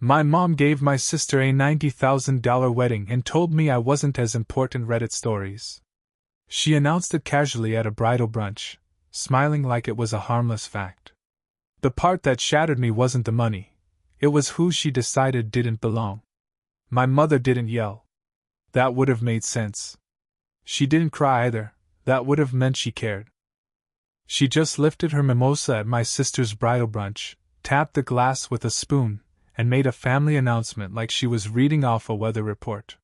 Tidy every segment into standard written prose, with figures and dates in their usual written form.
My mom gave my sister a $90,000 wedding and told me I wasn't as important Reddit stories. She announced it casually at a bridal brunch, smiling like it was a harmless fact. The part that shattered me wasn't the money, it was who she decided didn't belong. My mother didn't yell. That would have made sense. She didn't cry either, that would have meant she cared. She just lifted her mimosa at my sister's bridal brunch, tapped the glass with a spoon, and made a family announcement like she was reading off a weather report.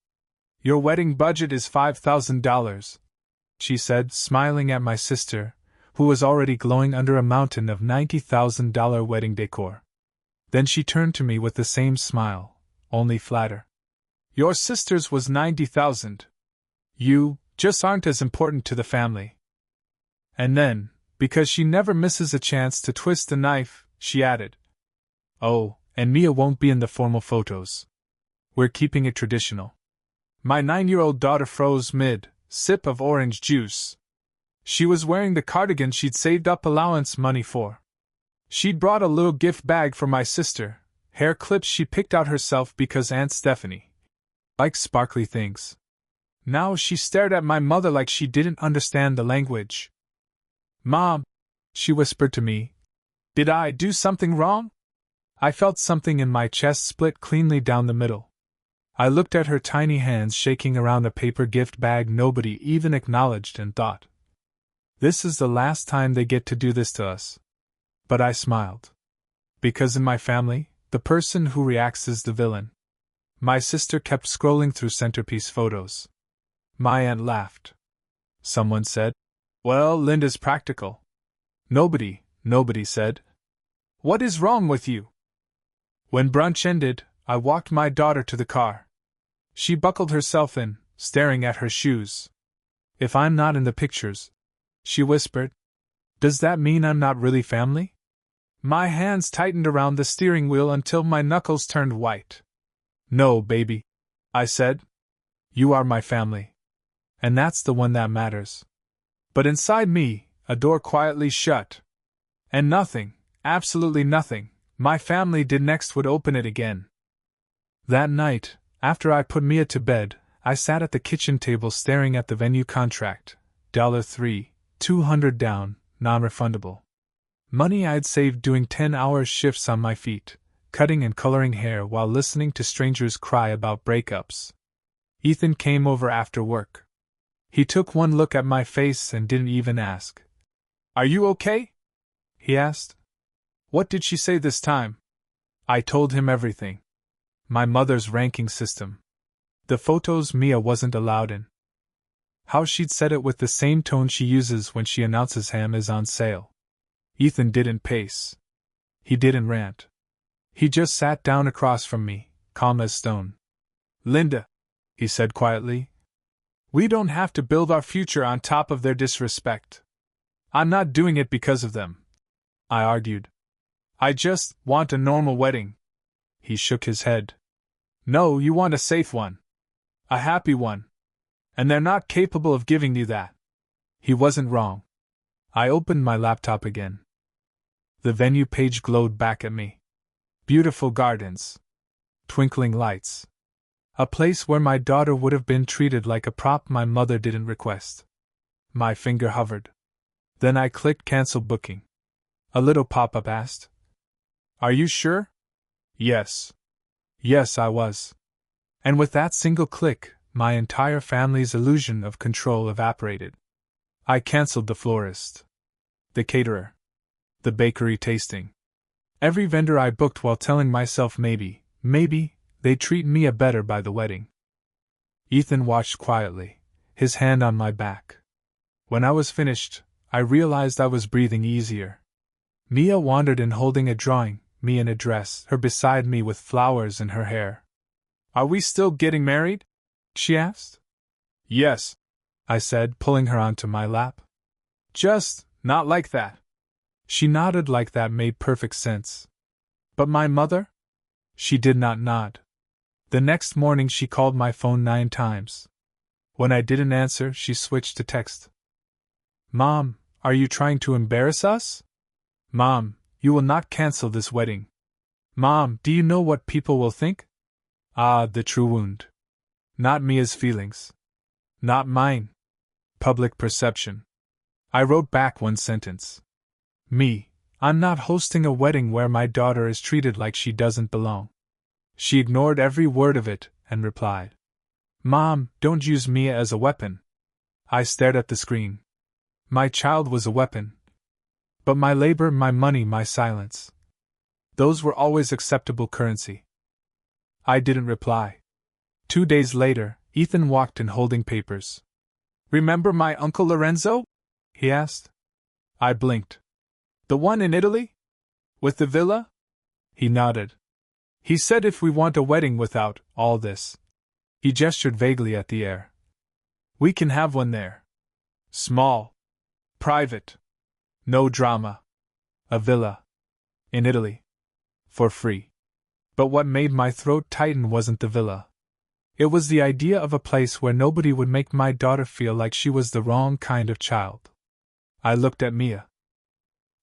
"Your wedding budget is $5,000, she said, smiling at my sister, who was already glowing under a mountain of $90,000 wedding decor. Then she turned to me with the same smile, only flatter. "Your sister's was $90,000. You just aren't as important to the family." And then, because she never misses a chance to twist the knife, she added, "Oh, and Mia won't be in the formal photos. We're keeping it traditional." My 9-year-old daughter froze mid-sip of orange juice. She was wearing the cardigan she'd saved up allowance money for. She'd brought a little gift bag for my sister, hair clips she picked out herself because Aunt Stephanie likes sparkly things. Now she stared at my mother like she didn't understand the language. "Mom," she whispered to me, "did I do something wrong?" I felt something in my chest split cleanly down the middle. I looked at her tiny hands shaking around a paper gift bag nobody even acknowledged and thought, this is the last time they get to do this to us. But I smiled. Because in my family, the person who reacts is the villain. My sister kept scrolling through centerpiece photos. My aunt laughed. Someone said, "Well, Linda's practical." Nobody said. "What is wrong with you?" When brunch ended, I walked my daughter to the car. She buckled herself in, staring at her shoes. "If I'm not in the pictures," she whispered, "does that mean I'm not really family?" My hands tightened around the steering wheel until my knuckles turned white. "No, baby," I said. "You are my family. And that's the one that matters." But inside me, a door quietly shut. And nothing, absolutely nothing, my family did next would open it again. That night, after I put Mia to bed, I sat at the kitchen table staring at the venue contract. $3, $200 down, non-refundable. Money I'd saved doing 10-hour shifts on my feet, cutting and coloring hair while listening to strangers cry about breakups. Ethan came over after work. He took one look at my face and didn't even ask. "Are you okay?" he asked. "What did she say this time?" I told him everything. My mother's ranking system. The photos Mia wasn't allowed in. How she'd said it with the same tone she uses when she announces ham is on sale. Ethan didn't pace. He didn't rant. He just sat down across from me, calm as stone. "Linda," he said quietly, "we don't have to build our future on top of their disrespect. I'm not doing it because of them," I argued. "I just want a normal wedding." He shook his head. "No, you want a safe one. A happy one. And they're not capable of giving you that." He wasn't wrong. I opened my laptop again. The venue page glowed back at me. Beautiful gardens. Twinkling lights. A place where my daughter would have been treated like a prop my mother didn't request. My finger hovered. Then I clicked cancel booking. A little pop-up asked, "Are you sure?" Yes. Yes, I was. And with that single click, my entire family's illusion of control evaporated. I canceled the florist, the caterer, the bakery tasting. Every vendor I booked while telling myself maybe, they'd treat Mia better by the wedding. Ethan watched quietly, his hand on my back. When I was finished, I realized I was breathing easier. Mia wandered in holding a drawing, me in a dress, her beside me with flowers in her hair. "Are we still getting married?" she asked. "Yes," I said, pulling her onto my lap. "Just not like that." She nodded like that made perfect sense. But my mother? She did not nod. The next morning she called my phone 9 times. When I didn't answer, she switched to text. "Mom, are you trying to embarrass us?" "Mom, you will not cancel this wedding." Mom, do you know what people will think? Ah, the true wound. Not Mia's feelings. Not mine. Public perception. I wrote back one sentence. I'm not hosting a wedding where my daughter is treated like she doesn't belong. She ignored every word of it and replied, Mom, don't use Mia as a weapon. I stared at the screen. My child was a weapon. But my labor, my money, my silence. Those were always acceptable currency. I didn't reply. 2 days later, Ethan walked in holding papers. Remember my Uncle Lorenzo? He asked. I blinked. The one in Italy? With the villa? He nodded. He said if we want a wedding without all this. He gestured vaguely at the air. We can have one there. Small. Private. No drama. A villa. In Italy. For free. But what made my throat tighten wasn't the villa. It was the idea of a place where nobody would make my daughter feel like she was the wrong kind of child. I looked at Mia.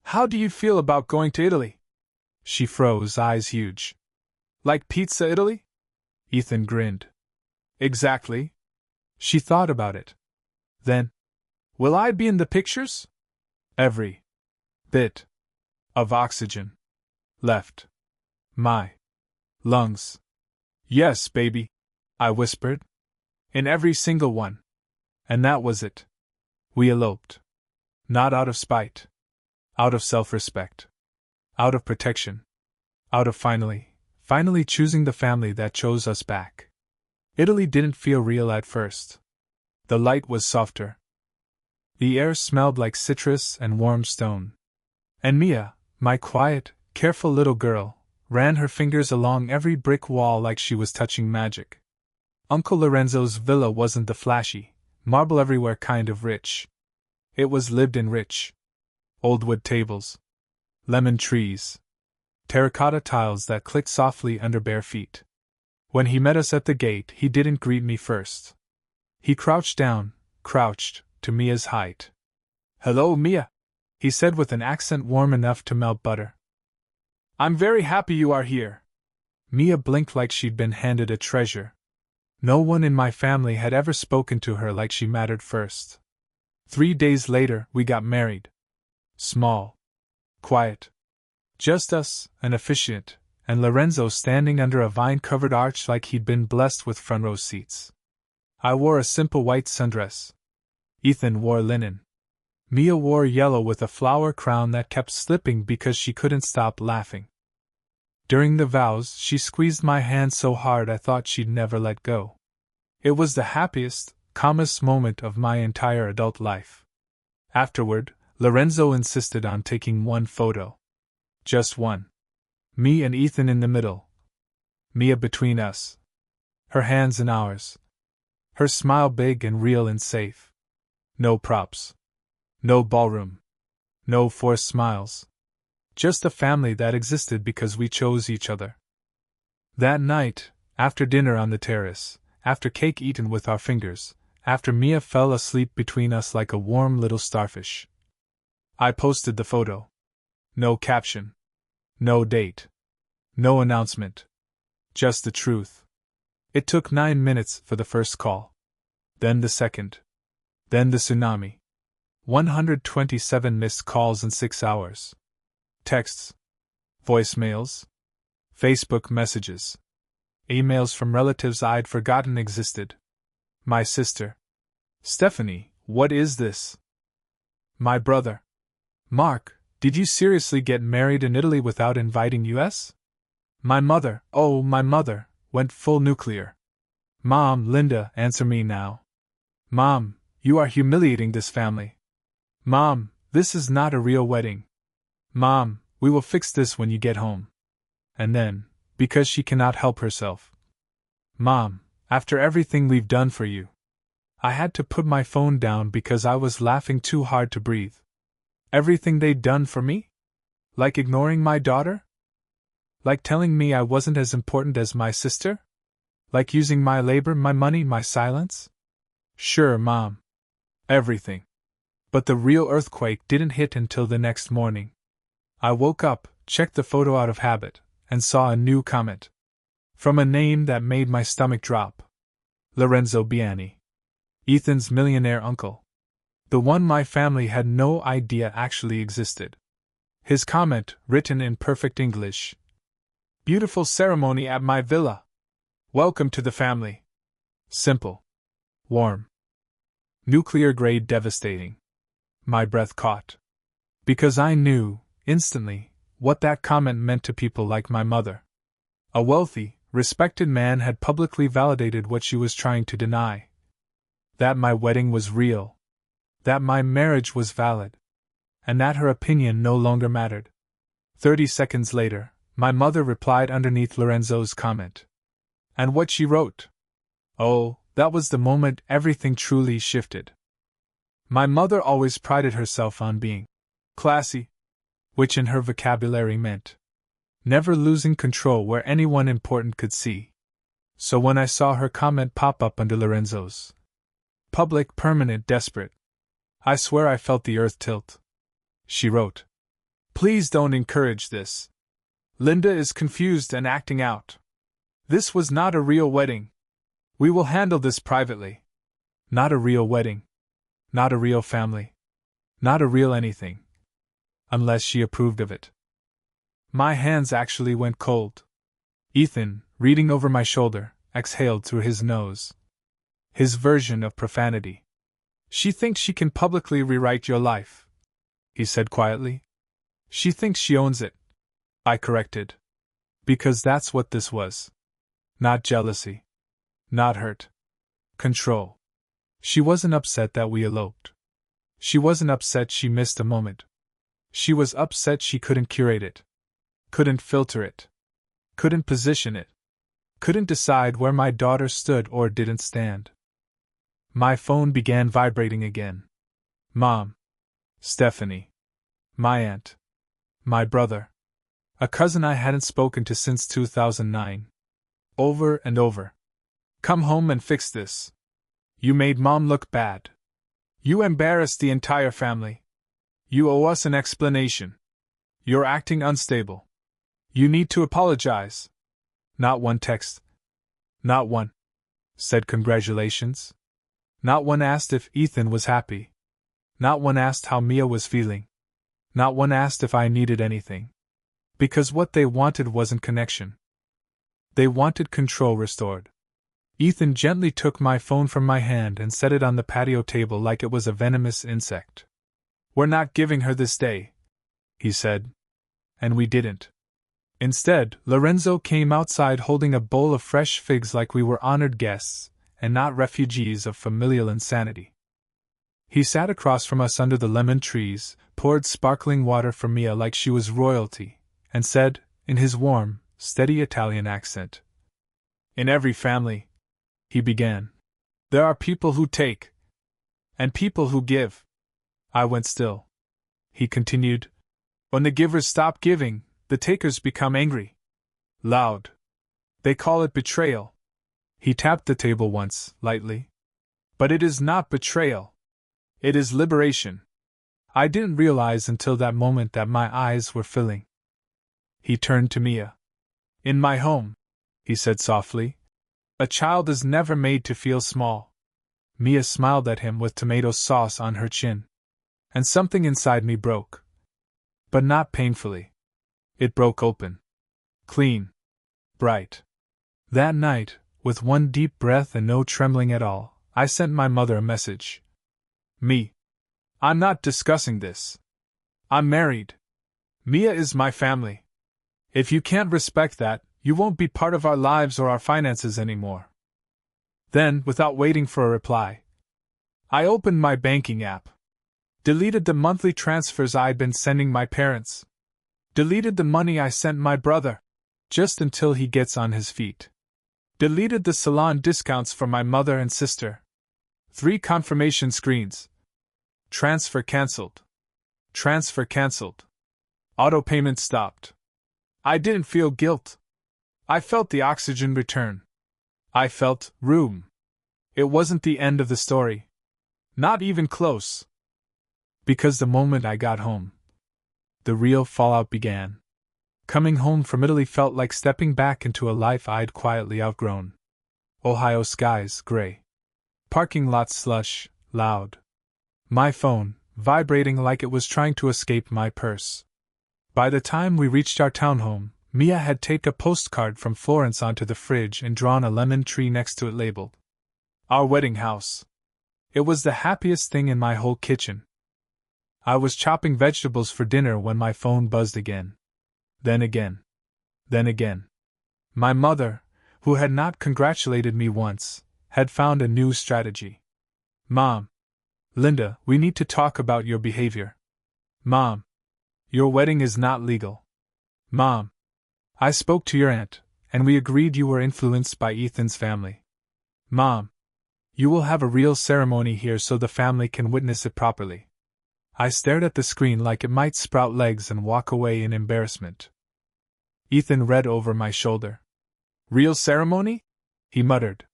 How do you feel about going to Italy? She froze, eyes huge. Like Pizza Italy? Ethan grinned. Exactly. She thought about it. Then, will I be in the pictures? Every bit of oxygen left my lungs. Yes, baby, I whispered. In every single one. And that was it. We eloped. Not out of spite. Out of self-respect. Out of protection. Out of finally choosing the family that chose us back. Italy didn't feel real at first. The light was softer. The air smelled like citrus and warm stone. And Mia, my quiet, careful little girl, ran her fingers along every brick wall like she was touching magic. Uncle Lorenzo's villa wasn't the flashy, marble everywhere kind of rich. It was lived-in rich. Old wood tables. Lemon trees. Terracotta tiles that clicked softly under bare feet. When he met us at the gate, he didn't greet me first. He crouched to Mia's height. Hello, Mia, he said with an accent warm enough to melt butter. I'm very happy you are here. Mia blinked like she'd been handed a treasure. No one in my family had ever spoken to her like she mattered first. 3 days later, we got married. Small. Quiet. Just us, an officiant, and Lorenzo standing under a vine-covered arch like he'd been blessed with front-row seats. I wore a simple white sundress. Ethan wore linen. Mia wore yellow with a flower crown that kept slipping because she couldn't stop laughing. During the vows, she squeezed my hand so hard I thought she'd never let go. It was the happiest, calmest moment of my entire adult life. Afterward, Lorenzo insisted on taking one photo. Just one. Me and Ethan in the middle. Mia between us. Her hands in ours. Her smile big and real and safe. No props. No ballroom. No forced smiles. Just a family that existed because we chose each other. That night, after dinner on the terrace, after cake eaten with our fingers, after Mia fell asleep between us like a warm little starfish, I posted the photo. No caption. No date. No announcement. Just the truth. It took 9 minutes for the first call. Then the second. Then the tsunami. 127 missed calls in 6 hours. Texts. Voicemails. Facebook messages. Emails from relatives I'd forgotten existed. My sister. Stephanie, what is this? My brother. Mark, did you seriously get married in Italy without inviting us? My mother, oh, my mother, went full nuclear. Mom, Linda, answer me now. Mom, you are humiliating this family. Mom, this is not a real wedding. Mom, we will fix this when you get home. And then, because she cannot help herself. Mom, after everything we've done for you. I had to put my phone down because I was laughing too hard to breathe. Everything they'd done for me? Like ignoring my daughter? Like telling me I wasn't as important as my sister? Like using my labor, my money, my silence? Sure, Mom. Everything. But the real earthquake didn't hit until the next morning. I woke up, checked the photo out of habit, and saw a new comment. From a name that made my stomach drop. Lorenzo Biani. Ethan's millionaire uncle. The one my family had no idea actually existed. His comment, written in perfect English. Beautiful ceremony at my villa. Welcome to the family. Simple. Warm. Nuclear grade devastating. My breath caught. Because I knew, instantly, what that comment meant to people like my mother. A wealthy, respected man had publicly validated what she was trying to deny. That my wedding was real. That my marriage was valid. And that her opinion no longer mattered. 30 seconds later, my mother replied underneath Lorenzo's comment. And what she wrote? Oh, that was the moment everything truly shifted. My mother always prided herself on being classy, which in her vocabulary meant never losing control where anyone important could see. So when I saw her comment pop up under Lorenzo's public, permanent, desperate, I swear I felt the earth tilt. She wrote, "Please don't encourage this. Linda is confused and acting out. This was not a real wedding. We will handle this privately. Not a real wedding. Not a real family. Not a real anything. Unless she approved of it." My hands actually went cold. Ethan, reading over my shoulder, exhaled through his nose. His version of profanity. "She thinks she can publicly rewrite your life," he said quietly. "She thinks she owns it," I corrected. Because that's what this was. Not jealousy. Not hurt. Control. She wasn't upset that we eloped. She wasn't upset she missed a moment. She was upset she couldn't curate it. Couldn't filter it. Couldn't position it. Couldn't decide where my daughter stood or didn't stand. My phone began vibrating again. Mom. Stephanie. My aunt. My brother. A cousin I hadn't spoken to since 2009. Over and over. "Come home and fix this. You made Mom look bad. You embarrassed the entire family. You owe us an explanation. You're acting unstable. You need to apologize." Not one text. Not one said congratulations. Not one asked if Ethan was happy. Not one asked how Mia was feeling. Not one asked if I needed anything. Because what they wanted wasn't connection. They wanted control restored. Ethan gently took my phone from my hand and set it on the patio table like it was a venomous insect. "We're not giving her this day," he said. And we didn't. Instead, Lorenzo came outside holding a bowl of fresh figs like we were honored guests, and not refugees of familial insanity. He sat across from us under the lemon trees, poured sparkling water for Mia like she was royalty, and said, in his warm, steady Italian accent, "In every family," he began, "there are people who take, and people who give." I went still. He continued, "When the givers stop giving, the takers become angry. Loud. They call it betrayal." He tapped the table once, lightly. "But it is not betrayal. It is liberation." I didn't realize until that moment that my eyes were filling. He turned to Mia. "In my home," he said softly, "a child is never made to feel small." Mia smiled at him with tomato sauce on her chin. And something inside me broke. But not painfully. It broke open. Clean. Bright. That night, with one deep breath and no trembling at all, I sent my mother a message. I'm not discussing this. I'm married. Mia is my family. If you can't respect that, you won't be part of our lives or our finances anymore. Then, without waiting for a reply, I opened my banking app. Deleted the monthly transfers I'd been sending my parents. Deleted the money I sent my brother, just until he gets on his feet. Deleted the salon discounts for my mother and sister. 3 confirmation screens. Transfer cancelled. Transfer cancelled. Auto payment stopped. I didn't feel guilt. I felt the oxygen return. I felt room. It wasn't the end of the story. Not even close. Because the moment I got home, the real fallout began. Coming home from Italy felt like stepping back into a life I'd quietly outgrown. Ohio skies, gray. Parking lots slush, loud. My phone, vibrating like it was trying to escape my purse. By the time we reached our townhome, Mia had taped a postcard from Florence onto the fridge and drawn a lemon tree next to it labeled Our Wedding House. It was the happiest thing in my whole kitchen. I was chopping vegetables for dinner when my phone buzzed again. Then again. Then again. My mother, who had not congratulated me once, had found a new strategy. Mom. Linda, we need to talk about your behavior. Mom. Your wedding is not legal. Mom. I spoke to your aunt, and we agreed you were influenced by Ethan's family. Mom. You will have a real ceremony here so the family can witness it properly. I stared at the screen like it might sprout legs and walk away in embarrassment. Ethan read over my shoulder. Real ceremony? He muttered.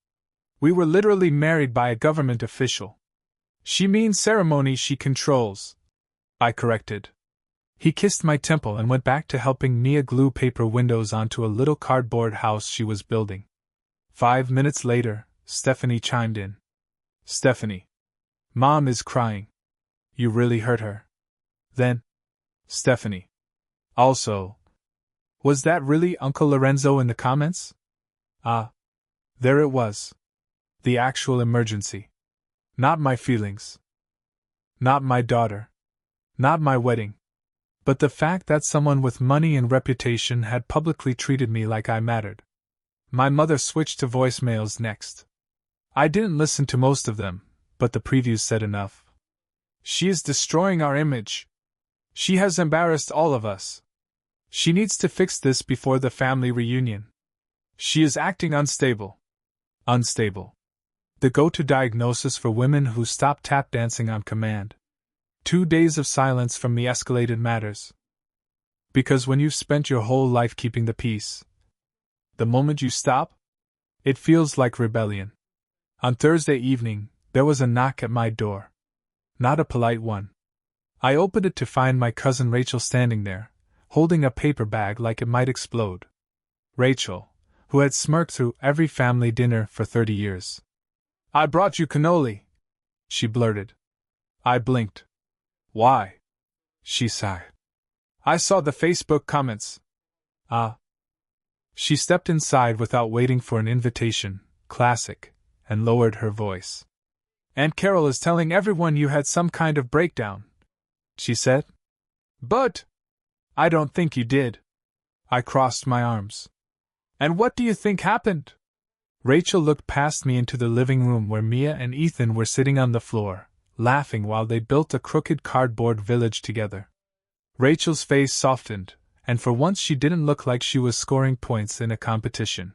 We were literally married by a government official. She means ceremony she controls, I corrected. He kissed my temple and went back to helping Mia glue paper windows onto a little cardboard house she was building. 5 minutes later, Stephanie chimed in. Stephanie. Mom is crying. You really hurt her. Then. Stephanie. Also. Was that really Uncle Lorenzo in the comments? Ah. There it was. The actual emergency. Not my feelings. Not my daughter. Not my wedding. But the fact that someone with money and reputation had publicly treated me like I mattered. My mother switched to voicemails next. I didn't listen to most of them, but the previews said enough. She is destroying our image. She has embarrassed all of us. She needs to fix this before the family reunion. She is acting unstable. Unstable. The go-to diagnosis for women who stop tap dancing on command. 2 days of silence from me escalated matters. Because when you've spent your whole life keeping the peace, the moment you stop, it feels like rebellion. On Thursday evening, there was a knock at my door. Not a polite one. I opened it to find my cousin Rachel standing there, holding a paper bag like it might explode. Rachel, who had smirked through every family dinner for 30 years. I brought you cannoli, she blurted. I blinked. Why? She sighed. I saw the Facebook comments. Ah. She stepped inside without waiting for an invitation, classic, and lowered her voice. Aunt Carol is telling everyone you had some kind of breakdown, she said. But I don't think you did. I crossed my arms. And what do you think happened? Rachel looked past me into the living room where Mia and Ethan were sitting on the floor, laughing while they built a crooked cardboard village together. Rachel's face softened, and for once she didn't look like she was scoring points in a competition.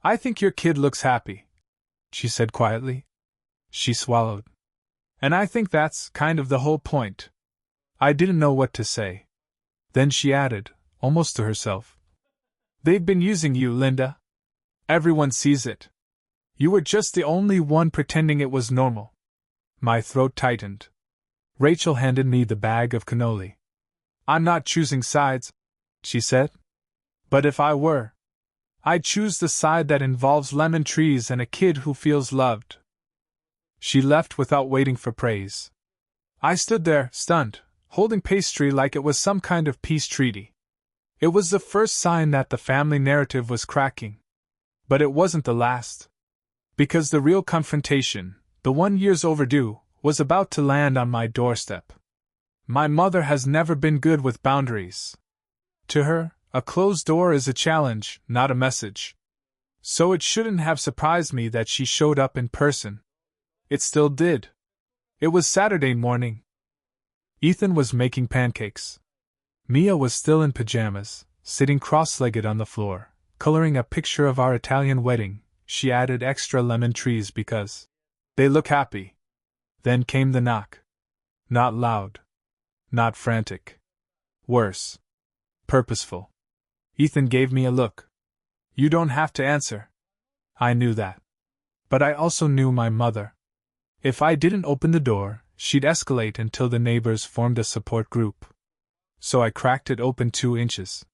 I think your kid looks happy, she said quietly. She swallowed. And I think that's kind of the whole point. I didn't know what to say. Then she added, almost to herself. They've been using you, Linda. Everyone sees it. You were just the only one pretending it was normal. My throat tightened. Rachel handed me the bag of cannoli. I'm not choosing sides, she said. But if I were, I'd choose the side that involves lemon trees and a kid who feels loved. She left without waiting for praise. I stood there, stunned, holding pastry like it was some kind of peace treaty. It was the first sign that the family narrative was cracking. But it wasn't the last. Because the real confrontation, the one years overdue, was about to land on my doorstep. My mother has never been good with boundaries. To her, a closed door is a challenge, not a message. So it shouldn't have surprised me that she showed up in person. It still did. It was Saturday morning. Ethan was making pancakes. Mia was still in pajamas, sitting cross-legged on the floor, coloring a picture of our Italian wedding. She added extra lemon trees because they look happy. Then came the knock. Not loud. Not frantic. Worse. Purposeful. Ethan gave me a look. You don't have to answer. I knew that. But I also knew my mother. If I didn't open the door, she'd escalate until the neighbors formed a support group. So I cracked it open 2 inches.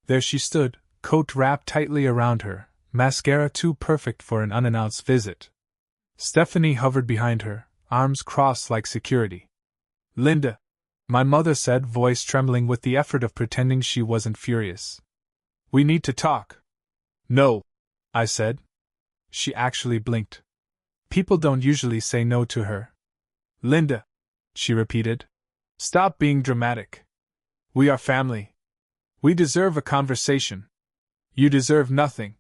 There she stood, coat wrapped tightly around her, mascara too perfect for an unannounced visit. Stephanie hovered behind her, arms crossed like security. "Linda," my mother said, voice trembling with the effort of pretending she wasn't furious. "We need to talk." "No," I said. She actually blinked. People don't usually say no to her. "Linda," she repeated. "Stop being dramatic. We are family. We deserve a conversation." "You deserve nothing,"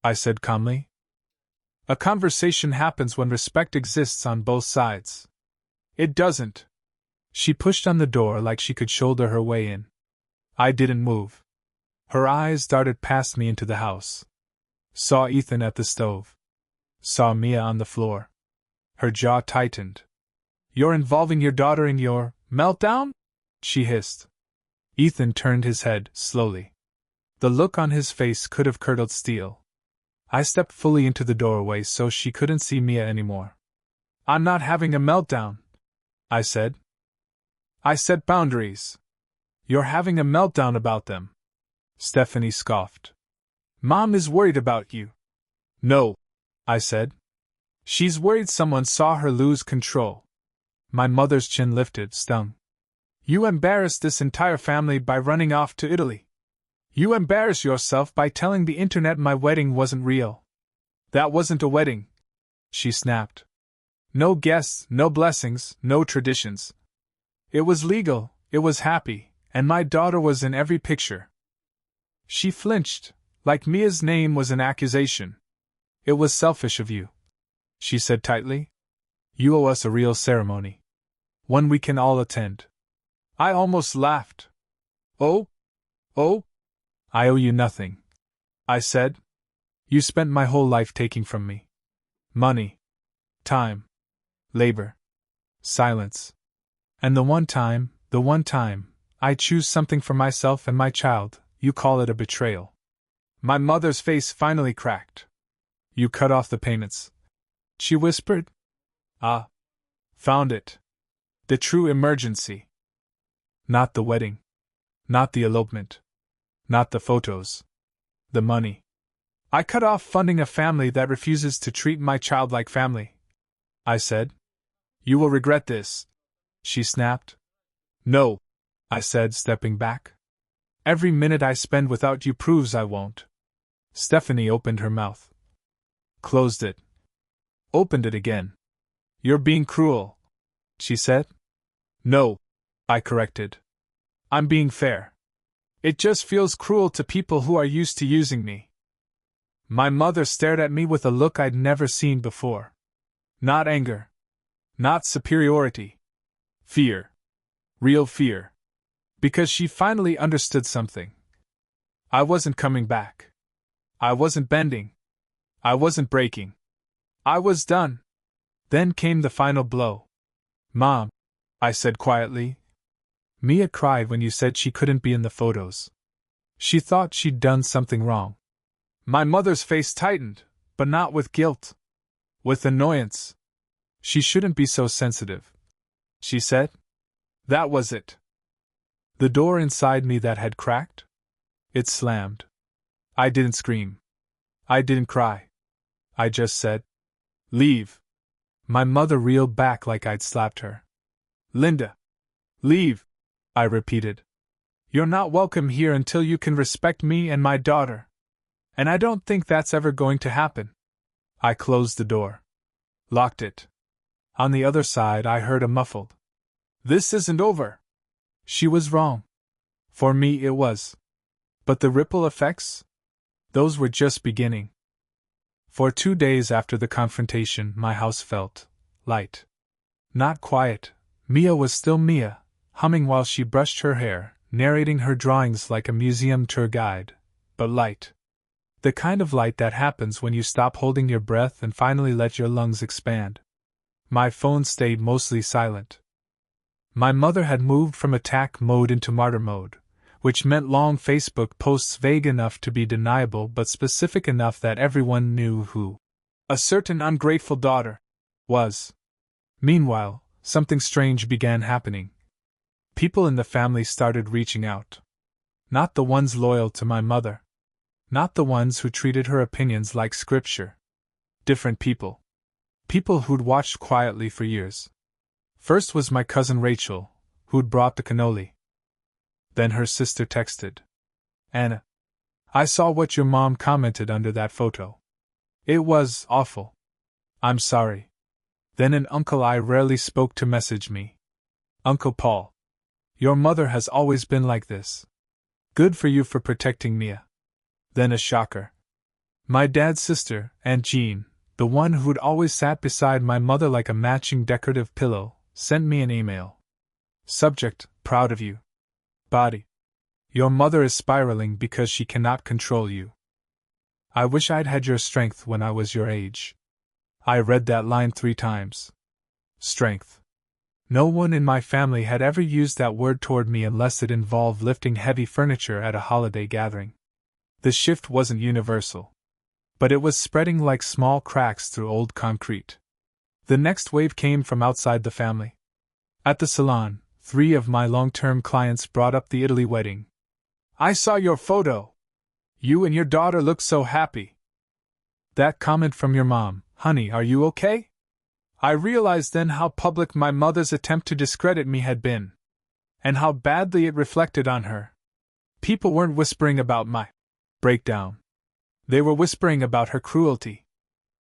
I said calmly. "A conversation happens when respect exists on both sides." "It doesn't." She pushed on the door like she could shoulder her way in. I didn't move. Her eyes darted past me into the house. Saw Ethan at the stove. Saw Mia on the floor. Her jaw tightened. "You're involving your daughter in your meltdown?" she hissed. Ethan turned his head, slowly. The look on his face could have curdled steel. I stepped fully into the doorway so she couldn't see Mia anymore. "I'm not having a meltdown," I said. "I set boundaries. You're having a meltdown about them." Stephanie scoffed. "Mom is worried about you." "No," I said. "She's worried someone saw her lose control." My mother's chin lifted, stung. "You embarrassed this entire family by running off to Italy. You embarrass yourself by telling the internet my wedding wasn't real." "That wasn't a wedding," she snapped. "No guests, no blessings, no traditions. It was legal, it was happy, and my daughter was in every picture." She flinched, like Mia's name was an accusation. "It was selfish of you," she said tightly. "You owe us a real ceremony. One we can all attend." I almost laughed. "Oh? Oh? I owe you nothing," I said. "You spent my whole life taking from me. Money. Time. Labor. Silence. And the one time, I choose something for myself and my child, you call it a betrayal." My mother's face finally cracked. "You cut off the payments," she whispered. "Ah. Found it. The true emergency. Not the wedding. Not the elopement. Not the photos. The money. I cut off funding a family that refuses to treat my child like family," I said. "You will regret this," she snapped. "No," I said, stepping back. "Every minute I spend without you proves I won't." Stephanie opened her mouth. Closed it. Opened it again. "You're being cruel," she said. "No," I corrected. "I'm being fair. It just feels cruel to people who are used to using me." My mother stared at me with a look I'd never seen before. Not anger. Not superiority. Fear. Real fear. Because she finally understood something. I wasn't coming back. I wasn't bending. I wasn't breaking. I was done. Then came the final blow. "Mom," I said quietly, "Mia cried when you said she couldn't be in the photos. She thought she'd done something wrong." My mother's face tightened, but not with guilt. With annoyance. "She shouldn't be so sensitive," she said. That was it. The door inside me that had cracked? It slammed. I didn't scream. I didn't cry. I just said, "Leave." My mother reeled back like I'd slapped her. "Linda. Leave," I repeated. "You're not welcome here until you can respect me and my daughter. And I don't think that's ever going to happen." I closed the door. Locked it. On the other side I heard a muffled, "This isn't over." She was wrong. For me it was. But the ripple effects? Those were just beginning. For 2 days after the confrontation, my house felt light. Not quiet. Mia was still Mia, humming while she brushed her hair, narrating her drawings like a museum tour guide, but light. The kind of light that happens when you stop holding your breath and finally let your lungs expand. My phone stayed mostly silent. My mother had moved from attack mode into martyr mode, which meant long Facebook posts vague enough to be deniable but specific enough that everyone knew who a certain ungrateful daughter was. Meanwhile, something strange began happening. People in the family started reaching out. Not the ones loyal to my mother. Not the ones who treated her opinions like scripture. Different people. People who'd watched quietly for years. First was my cousin Rachel, who'd brought the cannoli. Then her sister texted. Anna, I saw what your mom commented under that photo. It was awful. I'm sorry. Then an uncle I rarely spoke to messaged me. Uncle Paul. Your mother has always been like this. Good for you for protecting Mia. Then a shocker. My dad's sister, Aunt Jean, the one who'd always sat beside my mother like a matching decorative pillow, sent me an email. Subject, proud of you. Body. Your mother is spiraling because she cannot control you. I wish I'd had your strength when I was your age. I read that line 3 times. Strength. No one in my family had ever used that word toward me unless it involved lifting heavy furniture at a holiday gathering. The shift wasn't universal. But it was spreading like small cracks through old concrete. The next wave came from outside the family. At the salon, 3 of my long-term clients brought up the Italy wedding. I saw your photo. You and your daughter look so happy. That comment from your mom, honey, are you okay? I realized then how public my mother's attempt to discredit me had been. And how badly it reflected on her. People weren't whispering about my breakdown. They were whispering about her cruelty.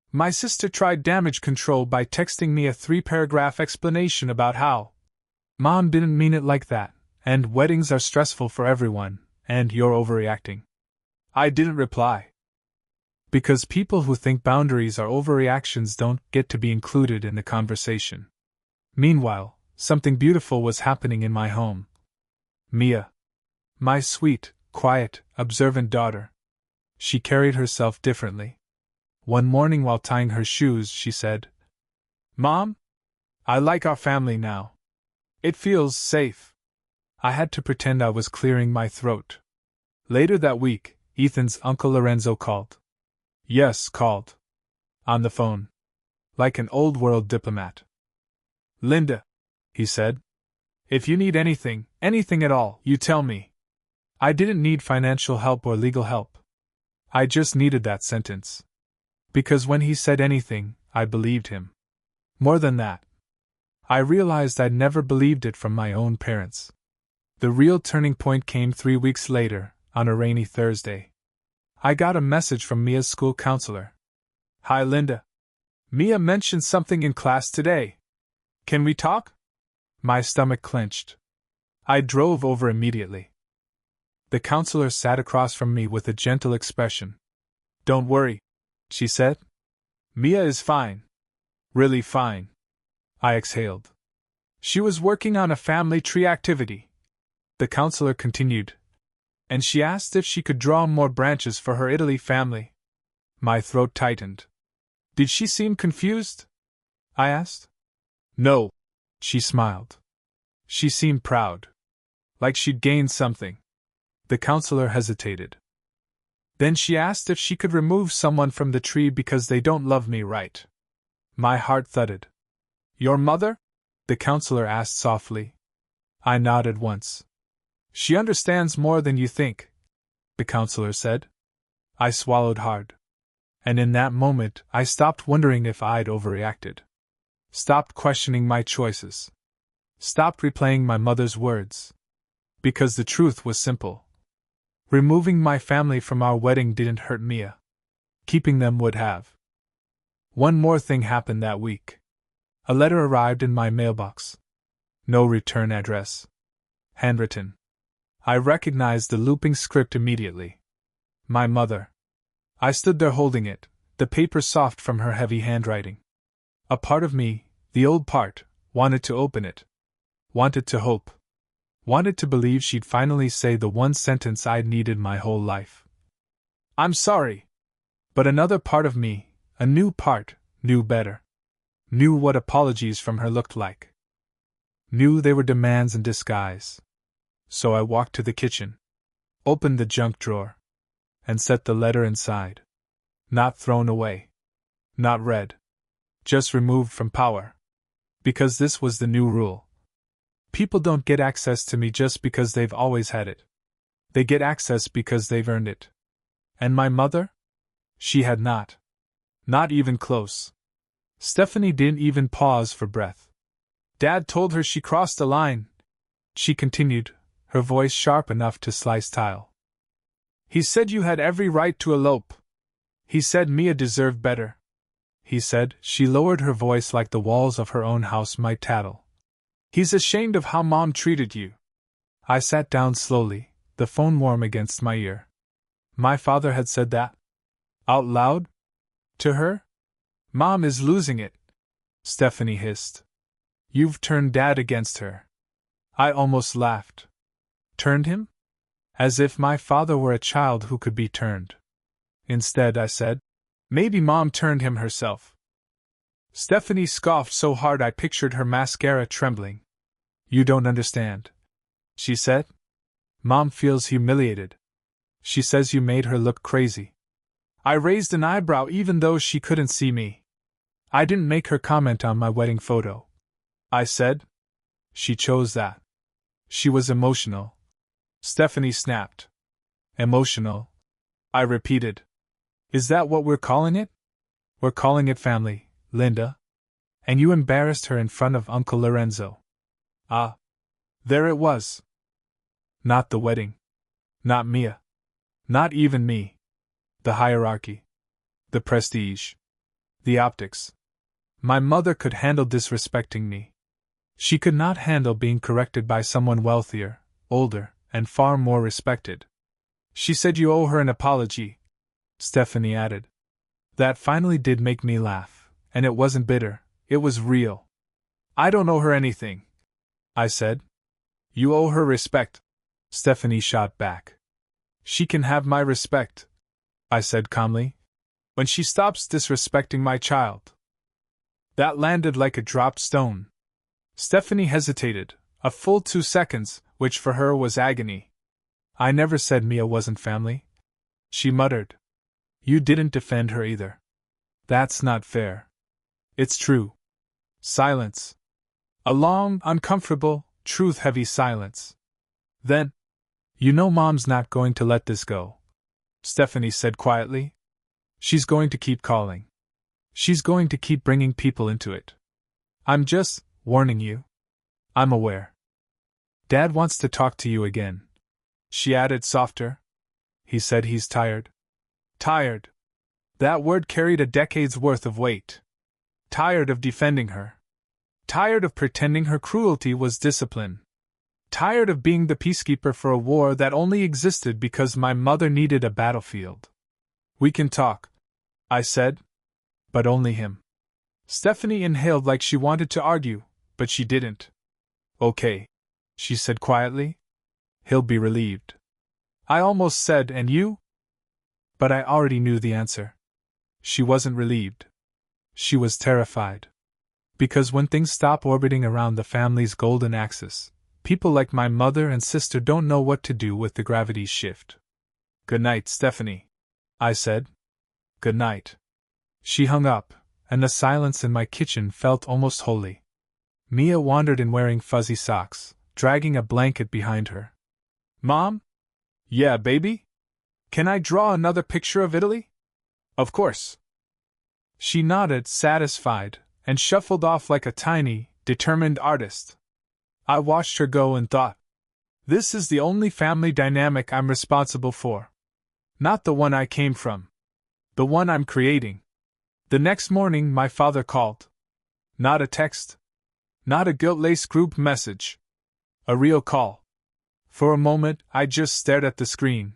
My sister tried damage control by texting me a 3-paragraph explanation about how Mom didn't mean it like that, and weddings are stressful for everyone, and you're overreacting. I didn't reply. Because people who think boundaries are overreactions don't get to be included in the conversation. Meanwhile, something beautiful was happening in my home. Mia. My sweet, quiet, observant daughter. She carried herself differently. One morning while tying her shoes, she said, Mom, I like our family now. It feels safe. I had to pretend I was clearing my throat. Later that week, Ethan's uncle Lorenzo called. Yes, called. On the phone. Like an old-world diplomat. Linda, he said. If you need anything at all, you tell me. I didn't need financial help or legal help. I just needed that sentence. Because when he said anything, I believed him. More than that, I realized I'd never believed it from my own parents. The real turning point came 3 weeks later, on a rainy Thursday. I got a message from Mia's school counselor. Hi Linda. Mia mentioned something in class today. Can we talk? My stomach clenched. I drove over immediately. The counselor sat across from me with a gentle expression. Don't worry, she said. Mia is fine. Really fine. I exhaled. She was working on a family tree activity. The counselor continued. And she asked if she could draw more branches for her Italy family. My throat tightened. Did she seem confused? I asked. No, she smiled. She seemed proud. Like she'd gained something. The counselor hesitated. Then she asked if she could remove someone from the tree because they don't love me right. My heart thudded. Your mother? The counselor asked softly. I nodded once. She understands more than you think, the counselor said. I swallowed hard. And in that moment, I stopped wondering if I'd overreacted. Stopped questioning my choices. Stopped replaying my mother's words. Because the truth was simple. Removing my family from our wedding didn't hurt Mia. Keeping them would have. One more thing happened that week. A letter arrived in my mailbox. No return address. Handwritten. I recognized the looping script immediately. My mother. I stood there holding it, the paper soft from her heavy handwriting. A part of me, the old part, wanted to open it. Wanted to hope. Wanted to believe she'd finally say the one sentence I'd needed my whole life. I'm sorry. But another part of me, a new part, knew better. Knew what apologies from her looked like. Knew they were demands in disguise. So I walked to the kitchen. Opened the junk drawer. And set the letter inside. Not thrown away. Not read. Just removed from power. Because this was the new rule. People don't get access to me just because they've always had it. They get access because they've earned it. And my mother? She had not. Not even close. Stephanie didn't even pause for breath. Dad told her she crossed the line, she continued, her voice sharp enough to slice tile. He said you had every right to elope. He said Mia deserved better. He said, she lowered her voice like the walls of her own house might tattle. He's ashamed of how Mom treated you. I sat down slowly, the phone warm against my ear. My father had said that? Out loud? To her? Mom is losing it, Stephanie hissed. You've turned Dad against her. I almost laughed. Turned him? As if my father were a child who could be turned. Instead, I said, maybe Mom turned him herself. Stephanie scoffed so hard I pictured her mascara trembling. You don't understand, she said. Mom feels humiliated. She says you made her look crazy. I raised an eyebrow even though she couldn't see me. I didn't make her comment on my wedding photo. I said. She chose that. She was emotional. Stephanie snapped. Emotional? I repeated. Is that what we're calling it? We're calling it family, Linda. And you embarrassed her in front of Uncle Lorenzo. Ah. There it was. Not the wedding. Not Mia. Not even me. The hierarchy. The prestige. The optics. My mother could handle disrespecting me. She could not handle being corrected by someone wealthier, older, and far more respected. She said you owe her an apology, Stephanie added. That finally did make me laugh, and it wasn't bitter, it was real. I don't owe her anything, I said. You owe her respect, Stephanie shot back. She can have my respect, I said calmly, when she stops disrespecting my child. That landed like a dropped stone. Stephanie hesitated, a full 2 seconds, which for her was agony. I never said Mia wasn't family, she muttered. You didn't defend her either. That's not fair. It's true. Silence. A long, uncomfortable, truth-heavy silence. Then, you know Mom's not going to let this go, Stephanie said quietly. She's going to keep calling. She's going to keep bringing people into it. I'm just warning you. I'm aware. Dad wants to talk to you again, she added softer. He said he's tired. Tired. That word carried a decade's worth of weight. Tired of defending her. Tired of pretending her cruelty was discipline. Tired of being the peacekeeper for a war that only existed because my mother needed a battlefield. We can talk, I said. But only him. Stephanie inhaled like she wanted to argue, but she didn't. Okay, she said quietly. He'll be relieved. I almost said, and you? But I already knew the answer. She wasn't relieved. She was terrified. Because when things stop orbiting around the family's golden axis, people like my mother and sister don't know what to do with the gravity's shift. Good night, Stephanie, I said. Good night. She hung up, and the silence in my kitchen felt almost holy. Mia wandered in wearing fuzzy socks, dragging a blanket behind her. Mom? Yeah, baby? Can I draw another picture of Italy? Of course. She nodded, satisfied, and shuffled off like a tiny, determined artist. I watched her go and thought, this is the only family dynamic I'm responsible for. Not the one I came from. The one I'm creating. The next morning my father called. Not a text. Not a guilt-laced group message. A real call. For a moment I just stared at the screen.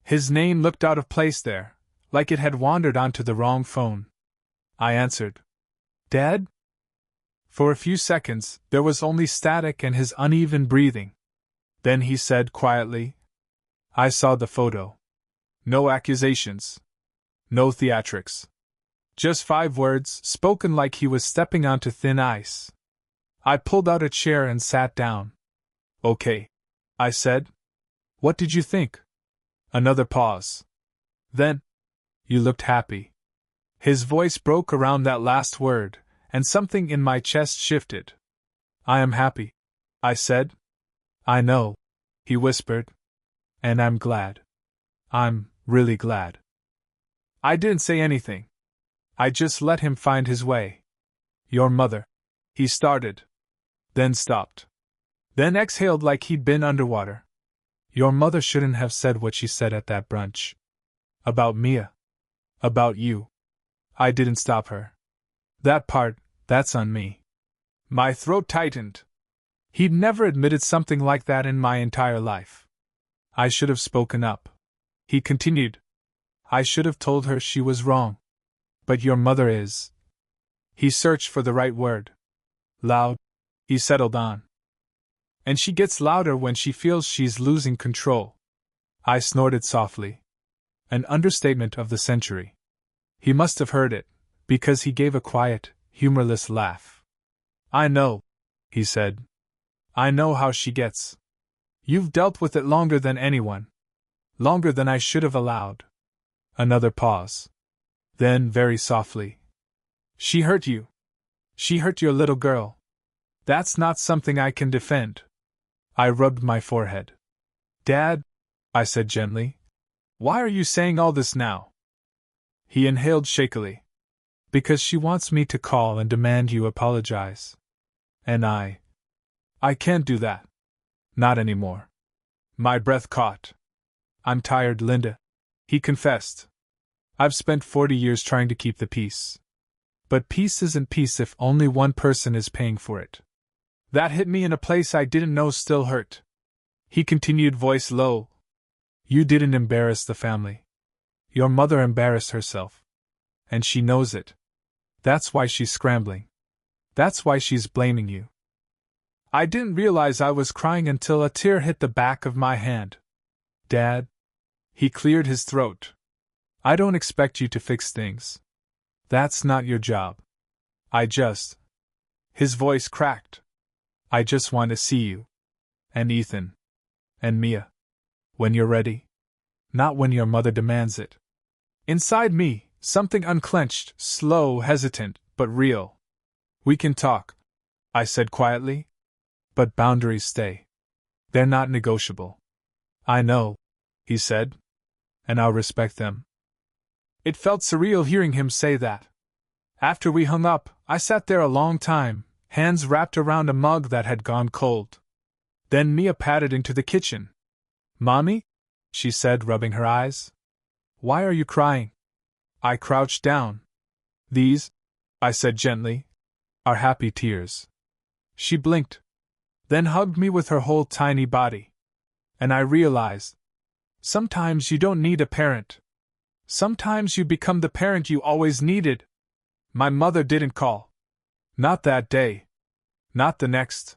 His name looked out of place there, like it had wandered onto the wrong phone. I answered. Dad? For a few seconds there was only static and his uneven breathing. Then he said quietly, I saw the photo. No accusations. No theatrics. Just 5 words, spoken like he was stepping onto thin ice. I pulled out a chair and sat down. Okay, I said. What did you think? Another pause. Then, you looked happy. His voice broke around that last word, and something in my chest shifted. I am happy, I said. I know, he whispered. And I'm glad. I'm really glad. I didn't say anything. I just let him find his way. Your mother. He started. Then stopped. Then exhaled like he'd been underwater. Your mother shouldn't have said what she said at that brunch. About Mia. About you. I didn't stop her. That part, that's on me. My throat tightened. He'd never admitted something like that in my entire life. I should have spoken up. He continued. I should have told her she was wrong. But your mother is. He searched for the right word. Loud. He settled on. And she gets louder when she feels she's losing control. I snorted softly. An understatement of the century. He must have heard it, because he gave a quiet, humorless laugh. I know, he said. I know how she gets. You've dealt with it longer than anyone. Longer than I should have allowed. Another pause. Then, very softly. She hurt you. She hurt your little girl. That's not something I can defend. I rubbed my forehead. Dad, I said gently, why are you saying all this now? He inhaled shakily. Because she wants me to call and demand you apologize. And I can't do that. Not anymore. My breath caught. I'm tired, Linda. He confessed. I've spent 40 years trying to keep the peace. But peace isn't peace if only one person is paying for it. That hit me in a place I didn't know still hurt. He continued, voice low. You didn't embarrass the family. Your mother embarrassed herself. And she knows it. That's why she's scrambling. That's why she's blaming you. I didn't realize I was crying until a tear hit the back of my hand. Dad? He cleared his throat. I don't expect you to fix things. That's not your job. His voice cracked. I just want to see you. And Ethan. And Mia. When you're ready. Not when your mother demands it. Inside me, something unclenched, slow, hesitant, but real. We can talk, I said quietly. But boundaries stay. They're not negotiable. I know, he said. And I'll respect them. It felt surreal hearing him say that. After we hung up, I sat there a long time, hands wrapped around a mug that had gone cold. Then Mia padded into the kitchen. Mommy? She said, rubbing her eyes. Why are you crying? I crouched down. These, I said gently, are happy tears. She blinked. Then hugged me with her whole tiny body. And I realized. Sometimes you don't need a parent. Sometimes you become the parent you always needed. My mother didn't call. Not that day. Not the next.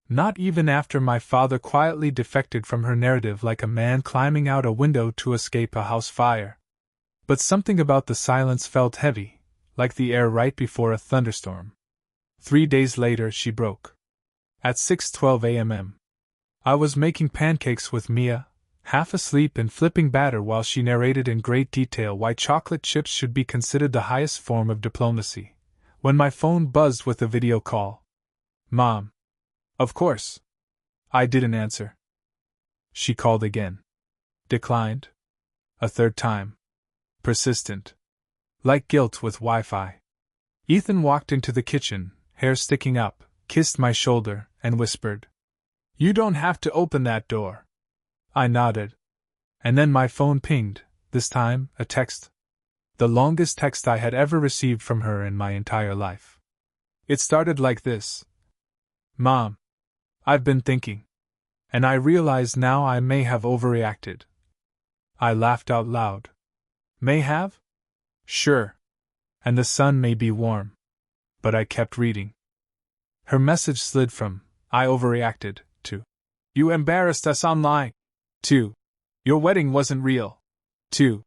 Not even after my father quietly defected from her narrative like a man climbing out a window to escape a house fire. But something about the silence felt heavy, like the air right before a thunderstorm. 3 days later she broke. At 6:12 a.m. I was making pancakes with Mia, half asleep and flipping batter while she narrated in great detail why chocolate chips should be considered the highest form of diplomacy, when my phone buzzed with a video call. Mom. Of course. I didn't answer. She called again. Declined. A third time. Persistent. Like guilt with Wi-Fi. Ethan walked into the kitchen, hair sticking up, kissed my shoulder, and whispered, You don't have to open that door. I nodded. And then my phone pinged, this time, a text. The longest text I had ever received from her in my entire life. It started like this. Mom. I've been thinking. And I realize now I may have overreacted. I laughed out loud. May have? Sure. And the sun may be warm. But I kept reading. Her message slid from, I overreacted, to, You embarrassed us online. To, Your wedding wasn't real. To,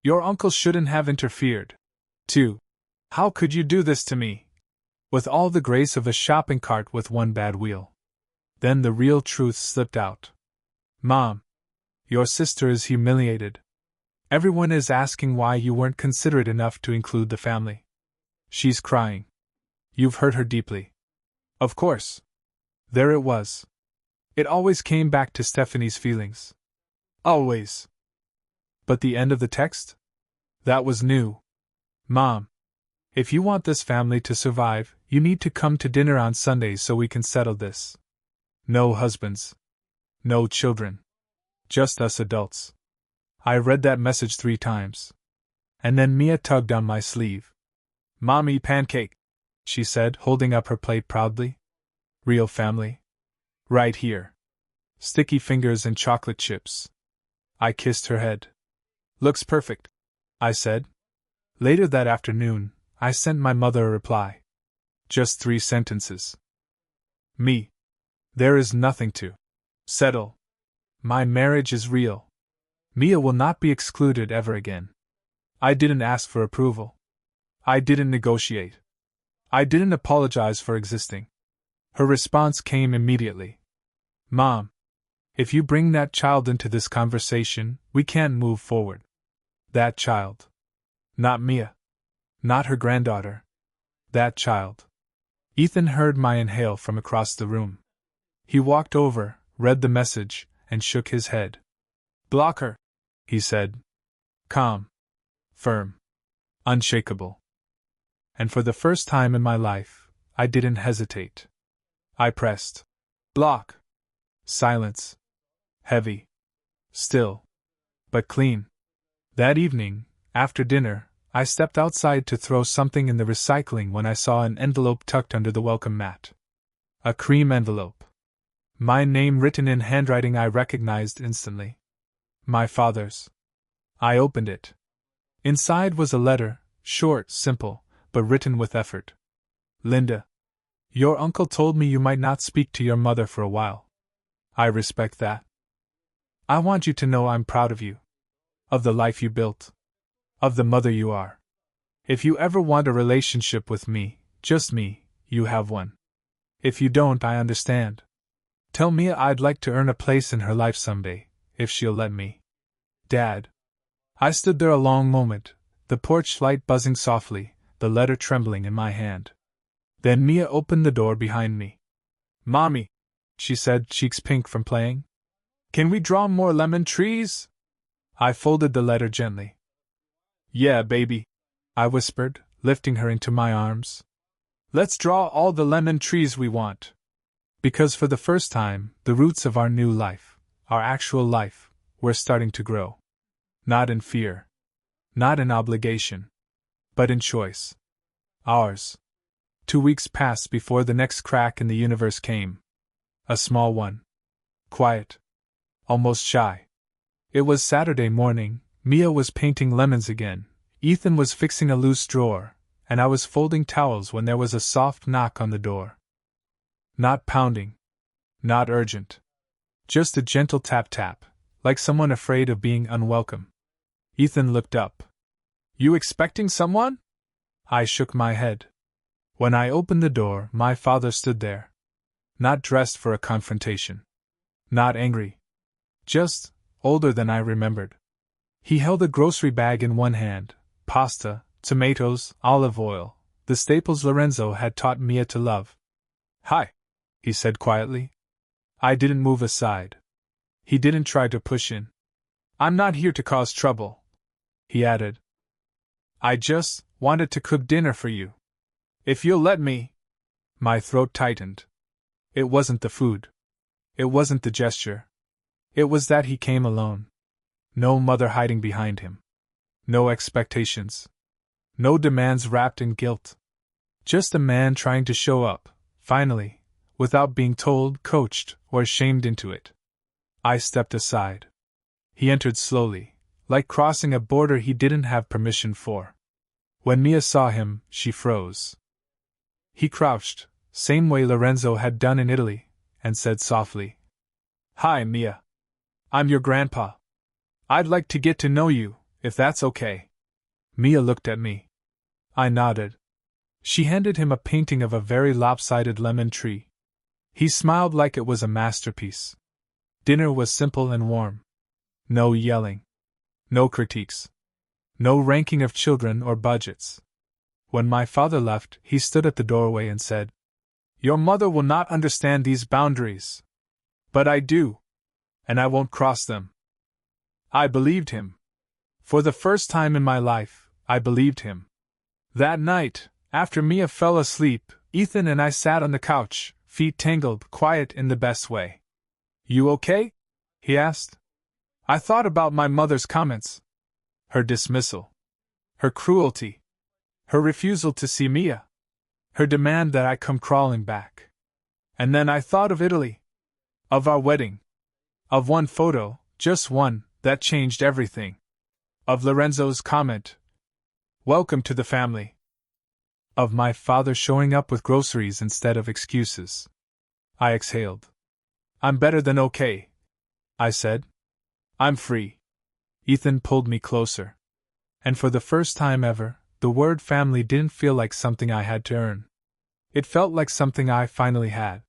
Your uncle shouldn't have interfered. To, How could you do this to me? With all the grace of a shopping cart with one bad wheel. Then the real truth slipped out. Mom. Your sister is humiliated. Everyone is asking why you weren't considerate enough to include the family. She's crying. You've hurt her deeply. Of course. There it was. It always came back to Stephanie's feelings. Always. But the end of the text? That was new. Mom, if you want this family to survive, you need to come to dinner on Sundays so we can settle this. No husbands. No children. Just us adults. I read that message 3 times. And then Mia tugged on my sleeve. Mommy pancake, she said, holding up her plate proudly. Real family. Right here. Sticky fingers and chocolate chips. I kissed her head. Looks perfect, I said. Later that afternoon, I sent my mother a reply. Just 3 sentences. Me. There is nothing to settle. My marriage is real. Mia will not be excluded ever again. I didn't ask for approval. I didn't negotiate. I didn't apologize for existing. Her response came immediately. Mom, if you bring that child into this conversation, we can't move forward. That child. Not Mia. Not her granddaughter. That child. Ethan heard my inhale from across the room. He walked over, read the message, and shook his head. Block her, he said. Calm. Firm. Unshakable. And for the first time in my life, I didn't hesitate. I pressed. Block. Silence. Heavy. Still. But clean. That evening, after dinner, I stepped outside to throw something in the recycling when I saw an envelope tucked under the welcome mat. A cream envelope. My name written in handwriting I recognized instantly. My father's. I opened it. Inside was a letter, short, simple, but written with effort. Linda. Your uncle told me you might not speak to your mother for a while. I respect that. I want you to know I'm proud of you. Of the life you built. Of the mother you are. If you ever want a relationship with me, just me, you have one. If you don't, I understand. Tell Mia I'd like to earn a place in her life someday, if she'll let me. Dad. I stood there a long moment, the porch light buzzing softly, the letter trembling in my hand. Then Mia opened the door behind me. Mommy, she said, cheeks pink from playing. Can we draw more lemon trees? I folded the letter gently. Yeah, baby, I whispered, lifting her into my arms. Let's draw all the lemon trees we want. Because for the first time, the roots of our new life, our actual life, were starting to grow. Not in fear. Not in obligation. But in choice. Ours. 2 weeks passed before the next crack in the universe came. A small one. Quiet. Almost shy. It was Saturday morning, Mia was painting lemons again, Ethan was fixing a loose drawer, and I was folding towels when there was a soft knock on the door. Not pounding. Not urgent. Just a gentle tap-tap, like someone afraid of being unwelcome. Ethan looked up. You expecting someone? I shook my head. When I opened the door, my father stood there. Not dressed for a confrontation. Not angry. Just older than I remembered. He held a grocery bag in one hand, pasta, tomatoes, olive oil, the staples Lorenzo had taught Mia to love. Hi, he said quietly. I didn't move aside. He didn't try to push in. I'm not here to cause trouble, he added. I just wanted to cook dinner for you. If you'll let me. My throat tightened. It wasn't the food. It wasn't the gesture. It was that he came alone. No mother hiding behind him. No expectations. No demands wrapped in guilt. Just a man trying to show up, finally, without being told, coached, or shamed into it. I stepped aside. He entered slowly, like crossing a border he didn't have permission for. When Mia saw him, she froze. He crouched, same way Lorenzo had done in Italy, and said softly, Hi, Mia. I'm your grandpa. I'd like to get to know you, if that's okay. Mia looked at me. I nodded. She handed him a painting of a very lopsided lemon tree. He smiled like it was a masterpiece. Dinner was simple and warm. No yelling. No critiques. No ranking of children or budgets. When my father left, he stood at the doorway and said, Your mother will not understand these boundaries. But I do. And I won't cross them. I believed him. For the first time in my life, I believed him. That night, after Mia fell asleep, Ethan and I sat on the couch, feet tangled, quiet in the best way. You okay? He asked. I thought about my mother's comments. Her dismissal. Her cruelty. Her refusal to see Mia. Her demand that I come crawling back. And then I thought of Italy. Of our wedding. Of one photo, just one, that changed everything. Of Lorenzo's comment. Welcome to the family. Of my father showing up with groceries instead of excuses. I exhaled. I'm better than okay, I said. I'm free. Ethan pulled me closer. And for the first time ever, the word family didn't feel like something I had to earn. It felt like something I finally had.